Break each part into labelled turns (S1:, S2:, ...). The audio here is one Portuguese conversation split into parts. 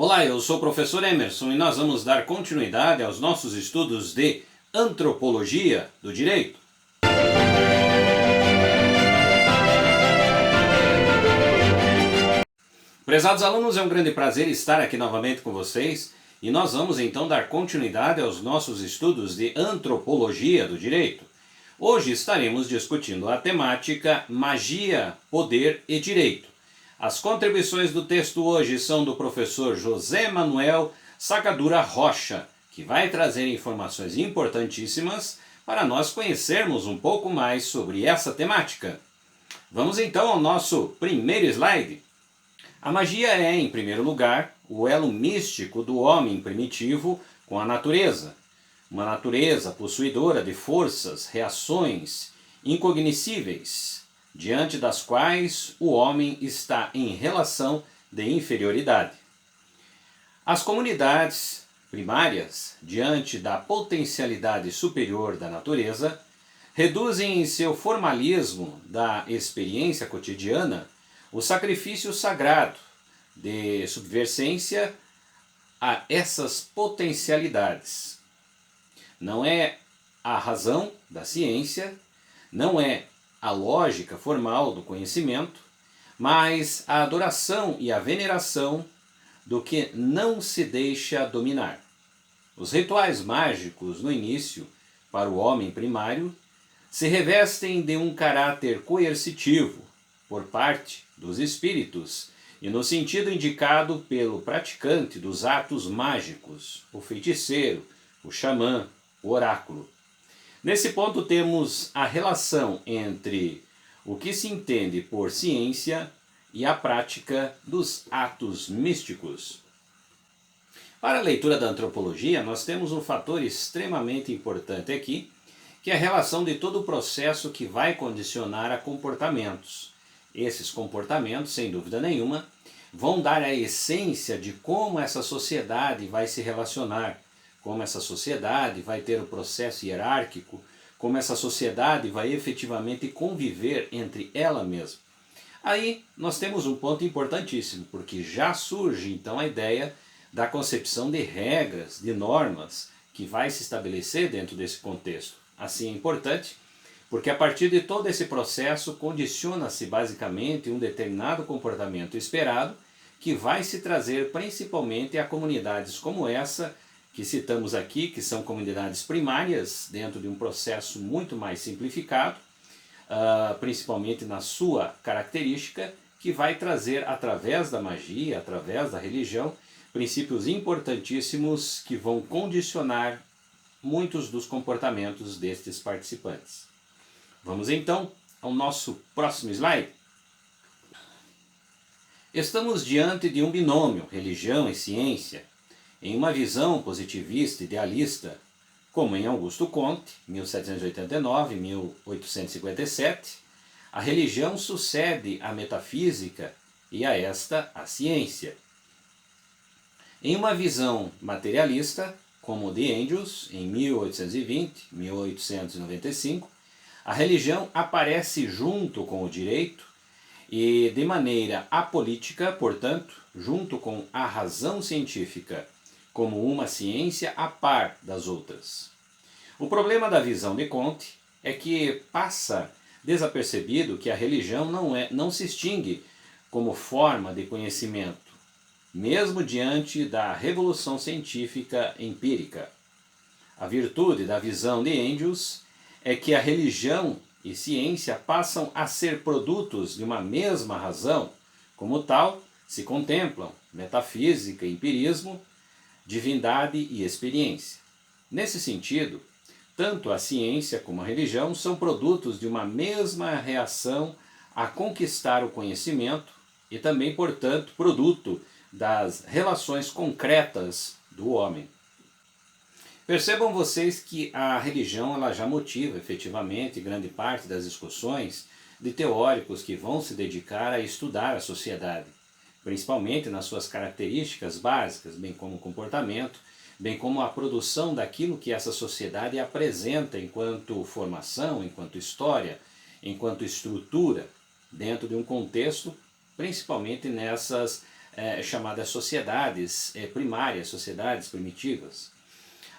S1: Olá, eu sou o professor Emerson e nós vamos dar continuidade aos nossos estudos de Antropologia do Direito. Prezados alunos, é um grande prazer estar aqui novamente com vocês e nós vamos então dar continuidade aos nossos estudos de Antropologia do Direito. Hoje estaremos discutindo a temática Magia, Poder e Direito. As contribuições do texto hoje são do professor José Manuel Sacadura Rocha, que vai trazer informações importantíssimas para nós conhecermos um pouco mais sobre essa temática. Vamos então ao nosso primeiro slide. A magia é, em primeiro lugar, o elo místico do homem primitivo com a natureza. Uma natureza possuidora de forças, reações incognoscíveis, diante das quais o homem está em relação de inferioridade. As comunidades primárias, diante da potencialidade superior da natureza, reduzem em seu formalismo da experiência cotidiana o sacrifício sagrado de subversência a essas potencialidades. Não é a razão da ciência, não é a lógica formal do conhecimento, mas a adoração e a veneração do que não se deixa dominar. Os rituais mágicos no início, para o homem primário, se revestem de um caráter coercitivo por parte dos espíritos e no sentido indicado pelo praticante dos atos mágicos, o feiticeiro, o xamã, o oráculo. Nesse ponto temos a relação entre o que se entende por ciência e a prática dos atos místicos. Para a leitura da antropologia, nós temos um fator extremamente importante aqui, que é a relação de todo o processo que vai condicionar a comportamentos. Esses comportamentos, sem dúvida nenhuma, vão dar a essência de como essa sociedade vai se relacionar, como essa sociedade vai ter o processo hierárquico, como essa sociedade vai efetivamente conviver entre ela mesma. Aí nós temos um ponto importantíssimo, porque já surge então a ideia da concepção de regras, de normas, que vai se estabelecer dentro desse contexto. Assim é importante, porque a partir de todo esse processo condiciona-se basicamente um determinado comportamento esperado, que vai se trazer principalmente a comunidades como essa, que citamos aqui, que são comunidades primárias, dentro de um processo muito mais simplificado, principalmente na sua característica, que vai trazer através da magia, através da religião, princípios importantíssimos que vão condicionar muitos dos comportamentos destes participantes. Vamos então ao nosso próximo slide. Estamos diante de um binômio, religião e ciência, em uma visão positivista idealista, como em Augusto Comte, 1789-1857, a religião sucede à metafísica e a esta a ciência. Em uma visão materialista, como The Angels, em 1820-1895, a religião aparece junto com o direito e de maneira apolítica, portanto, junto com a razão científica, como uma ciência a par das outras. O problema da visão de Comte é que passa desapercebido que a religião não se extingue como forma de conhecimento, mesmo diante da revolução científica empírica. A virtude da visão de Engels é que a religião e ciência passam a ser produtos de uma mesma razão, como tal, se contemplam metafísica, empirismo, divindade e experiência. Nesse sentido, tanto a ciência como a religião são produtos de uma mesma reação a conquistar o conhecimento e também, portanto, produto das relações concretas do homem. Percebam vocês que a religião ela já motiva efetivamente grande parte das discussões de teóricos que vão se dedicar a estudar a sociedade, principalmente nas suas características básicas, bem como o comportamento, bem como a produção daquilo que essa sociedade apresenta enquanto formação, enquanto história, enquanto estrutura, dentro de um contexto, principalmente nessas chamadas sociedades primárias, sociedades primitivas.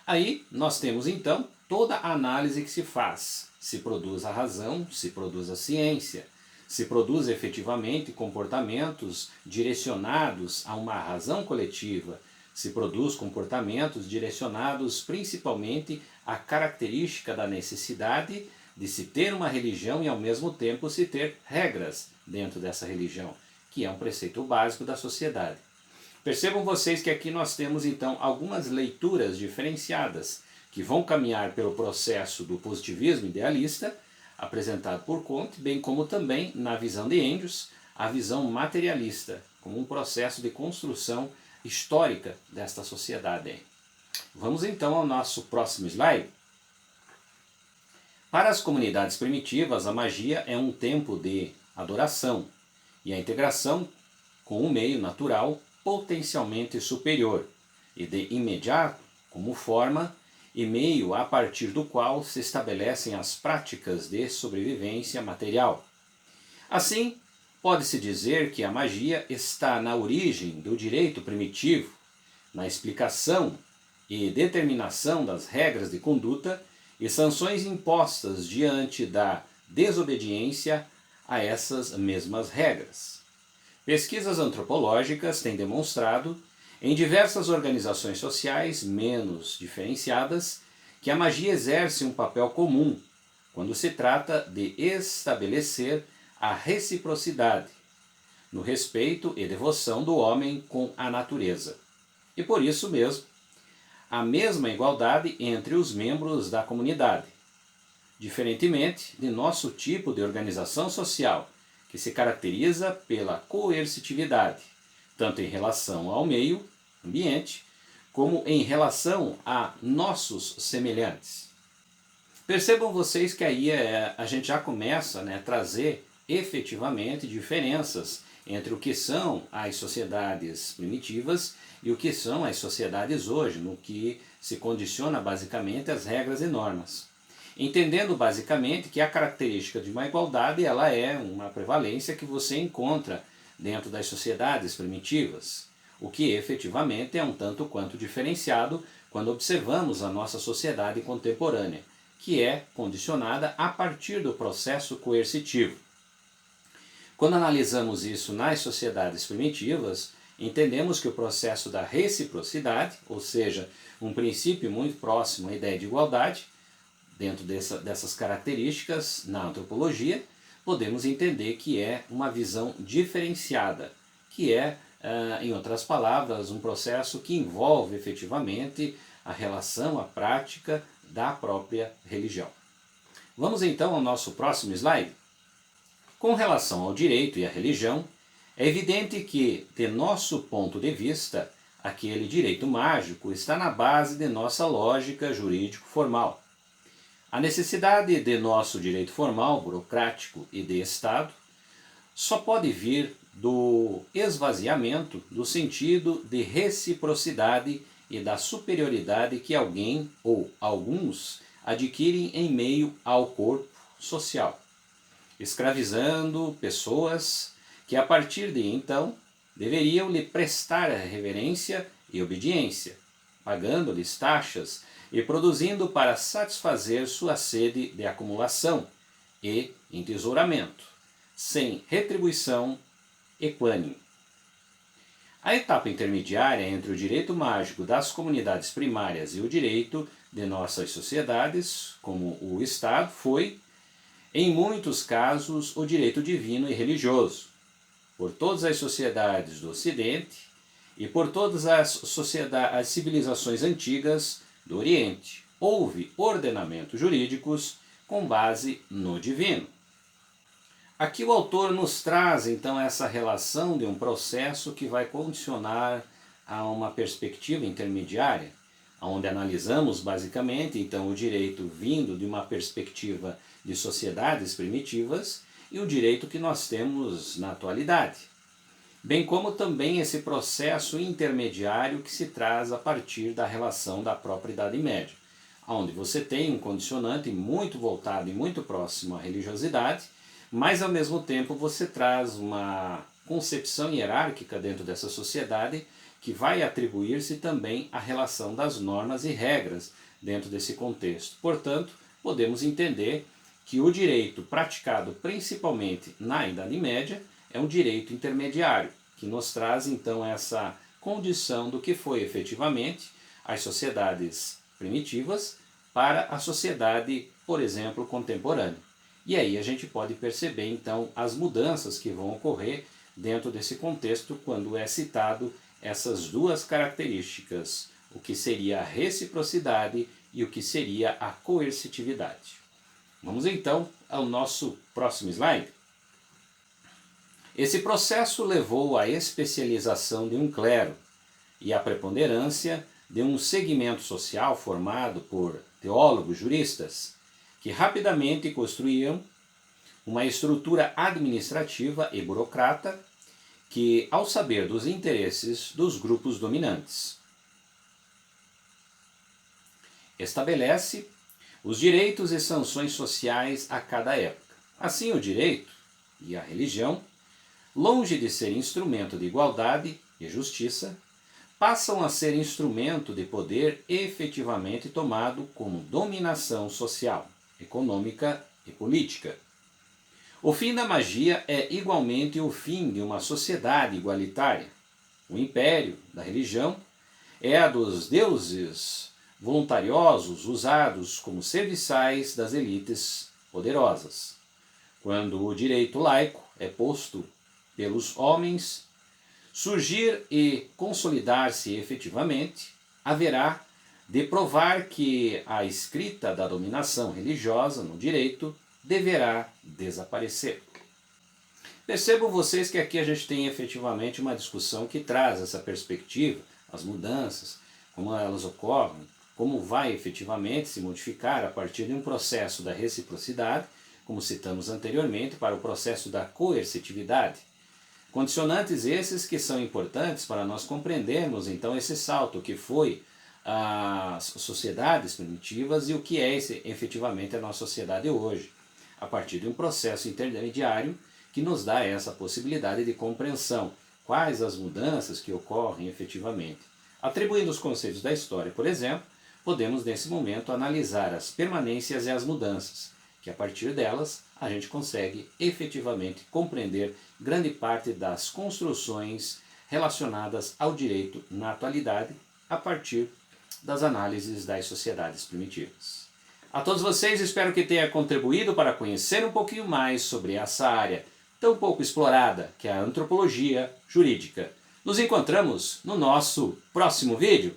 S1: Aí nós temos então toda a análise que se faz. Se produz a razão, se produz a ciência, se produz efetivamente comportamentos direcionados a uma razão coletiva, se produz comportamentos direcionados principalmente à característica da necessidade de se ter uma religião e ao mesmo tempo se ter regras dentro dessa religião, que é um preceito básico da sociedade. Percebam vocês que aqui nós temos então algumas leituras diferenciadas que vão caminhar pelo processo do positivismo idealista, apresentado por Comte, bem como também, na visão de Engels, a visão materialista, como um processo de construção histórica desta sociedade. Vamos então ao nosso próximo slide. Para as comunidades primitivas, a magia é um tempo de adoração e a integração com o meio natural potencialmente superior e de imediato como forma e meio a partir do qual se estabelecem as práticas de sobrevivência material. Assim, pode-se dizer que a magia está na origem do direito primitivo, na explicação e determinação das regras de conduta e sanções impostas diante da desobediência a essas mesmas regras. Pesquisas antropológicas têm demonstrado, em diversas organizações sociais menos diferenciadas, que a magia exerce um papel comum quando se trata de estabelecer a reciprocidade, no respeito e devoção do homem com a natureza. E por isso mesmo, a mesma igualdade entre os membros da comunidade, diferentemente de nosso tipo de organização social, que se caracteriza pela coercitividade, tanto em relação ao meio ambiente, como em relação a nossos semelhantes. Percebam vocês que aí a gente já começa a trazer efetivamente diferenças entre o que são as sociedades primitivas e o que são as sociedades hoje, no que se condiciona basicamente as regras e normas. Entendendo basicamente que a característica de uma igualdade ela é uma prevalência que você encontra dentro das sociedades primitivas, o que efetivamente é um tanto quanto diferenciado quando observamos a nossa sociedade contemporânea, que é condicionada a partir do processo coercitivo. Quando analisamos isso nas sociedades primitivas, entendemos que o processo da reciprocidade, ou seja, um princípio muito próximo à ideia de igualdade, dentro dessas características na antropologia, podemos entender que é uma visão diferenciada, que é, em outras palavras, um processo que envolve efetivamente a relação, a prática da própria religião. Vamos então ao nosso próximo slide. Com relação ao direito e à religião, é evidente que, de nosso ponto de vista, aquele direito mágico está na base de nossa lógica jurídico-formal. A necessidade de nosso direito formal, burocrático e de Estado só pode vir do esvaziamento do sentido de reciprocidade e da superioridade que alguém ou alguns adquirem em meio ao corpo social, escravizando pessoas que a partir de então deveriam lhe prestar reverência e obediência, pagando-lhes taxas e produzindo para satisfazer sua sede de acumulação e entesouramento, sem retribuição equânime. A etapa intermediária entre o direito mágico das comunidades primárias e o direito de nossas sociedades, como o Estado, foi, em muitos casos, o direito divino e religioso, por todas as sociedades do Ocidente e por todas as civilizações antigas do Oriente. Houve ordenamentos jurídicos com base no divino. Aqui o autor nos traz então essa relação de um processo que vai condicionar a uma perspectiva intermediária, onde analisamos basicamente então o direito vindo de uma perspectiva de sociedades primitivas e o direito que nós temos na atualidade, bem como também esse processo intermediário que se traz a partir da relação da própria Idade Média, onde você tem um condicionante muito voltado e muito próximo à religiosidade, mas ao mesmo tempo você traz uma concepção hierárquica dentro dessa sociedade que vai atribuir-se também à relação das normas e regras dentro desse contexto. Portanto, podemos entender que o direito praticado principalmente na Idade Média é um direito intermediário, que nos traz então essa condição do que foi efetivamente as sociedades primitivas para a sociedade, por exemplo, contemporânea. E aí a gente pode perceber então as mudanças que vão ocorrer dentro desse contexto quando é citado essas duas características, o que seria a reciprocidade e o que seria a coercitividade. Vamos então ao nosso próximo slide. Esse processo levou à especialização de um clero e à preponderância de um segmento social formado por teólogos juristas, que rapidamente construíam uma estrutura administrativa e burocrata que, ao saber dos interesses dos grupos dominantes, estabelece os direitos e sanções sociais a cada época. Assim, o direito e a religião, longe de ser instrumento de igualdade e justiça, passam a ser instrumento de poder efetivamente tomado como dominação social, econômica e política. O fim da magia é igualmente o fim de uma sociedade igualitária. O império da religião é a dos deuses voluntariosos usados como serviçais das elites poderosas. Quando o direito laico é posto pelos homens surgir e consolidar-se efetivamente, haverá de provar que a escrita da dominação religiosa no direito deverá desaparecer. Percebam vocês que aqui a gente tem efetivamente uma discussão que traz essa perspectiva, as mudanças, como elas ocorrem, como vai efetivamente se modificar a partir de um processo da reciprocidade, como citamos anteriormente, para o processo da coercitividade. Condicionantes esses que são importantes para nós compreendermos então esse salto que foi as sociedades primitivas e o que é efetivamente a nossa sociedade hoje, a partir de um processo intermediário que nos dá essa possibilidade de compreensão, quais as mudanças que ocorrem efetivamente. Atribuindo os conceitos da história, por exemplo, podemos nesse momento analisar as permanências e as mudanças, que a partir delas a gente consegue efetivamente compreender grande parte das construções relacionadas ao direito na atualidade a partir das análises das sociedades primitivas. A todos vocês, espero que tenha contribuído para conhecer um pouquinho mais sobre essa área tão pouco explorada que é a antropologia jurídica. Nos encontramos no nosso próximo vídeo.